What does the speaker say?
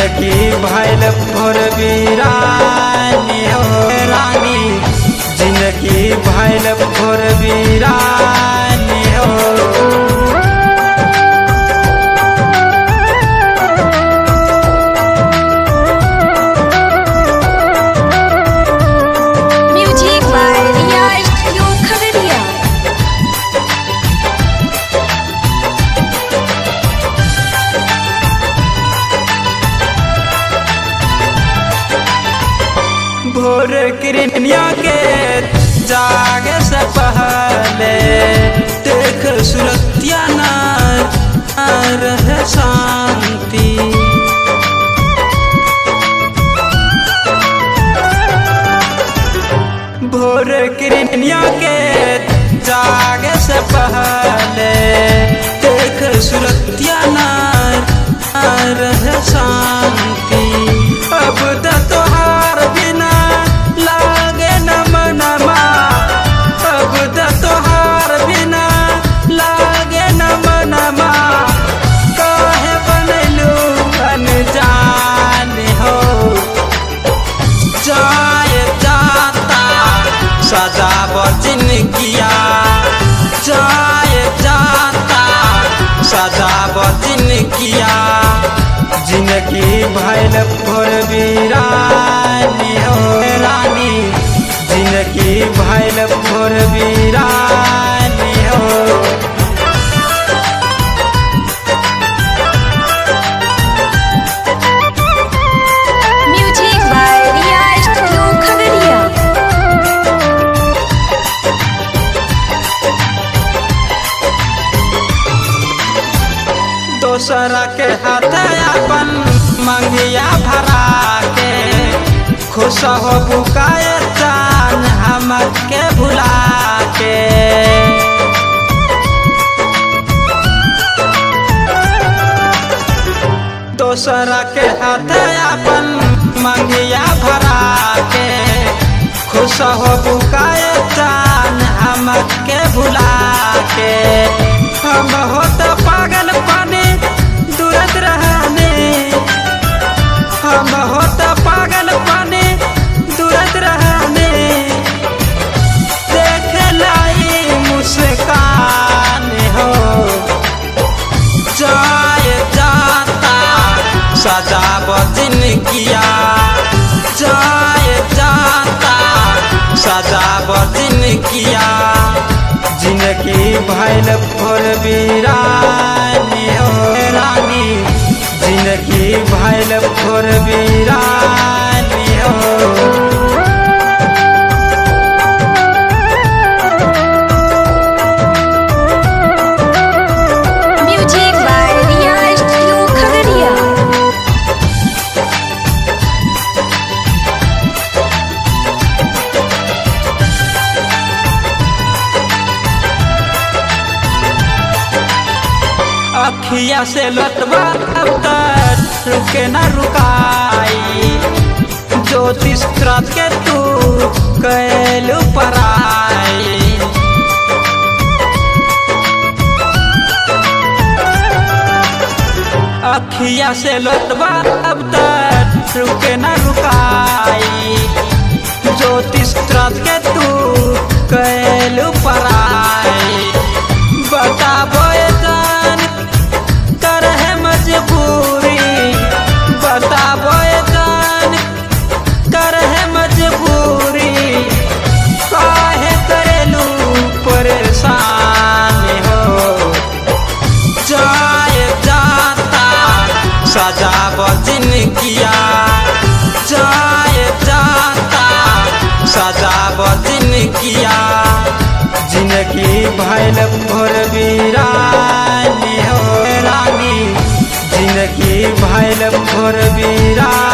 जिंदगी भइल भोर वीरानी हो रानी, जिंदगी भइल भोर वीरानी हो। भोर किरनिया के जागे से पहले देख सुरतिया न रहे शांति। भोर किरनिया के जागे से पहले देख सुरतिया न रहे शांति। अब तोहार बिना लागे न मनमा, अब तोहार बिना लागे न मनमा। काहे बनलू अनजान हो, जाए जाता सजाब जिंदगिया, जाए जाता सजाब जिंदगिया। जिंदगी भइल भोर वीरानी हो रानी, जिंदगी भइल भोर वीरानी हो। Music by Riya studio Khagaria. दोसरा के हाथ अपन मंगिया भरा के खुश हो बुकाए जान हमर के भुला के। दोसरा के हाथ अपन मंगिया भरा के खुश हो बुकाए जान हमर के भुला के। हम होत पागल पानी दूरत रहने, हम होत पागल पानी दूरत रहने। देख लाई मुस्कान हो, जाए जाता सजाब जिंदगिया, जाए जाता सजाब जिंदगिया। जिंदगी भइल भोर वीरानी हो रानी, जिंदगी भइल भोर वीरानी हो। Music by Riya studio Khagaria. अखिया से लतवा अब तक रुके न रुकाई, ज्योतिष रात के तू कैलू पराई। अखिया से लतवा अब तक रुके न रुकाई, ज्योतिष रात के तू कैलू पराई। बताबो जान करहे मजबूरी, बताबो जान करहे मजबूरी। काहे करेलू परेशान हो, जाए जाता सजाब जिंदगिया, जाए जाता सजाब जिंदगिया। जिंदगी भइल भोर वीरानी हो रानी, जिंदगी भइल भोर वीरानी।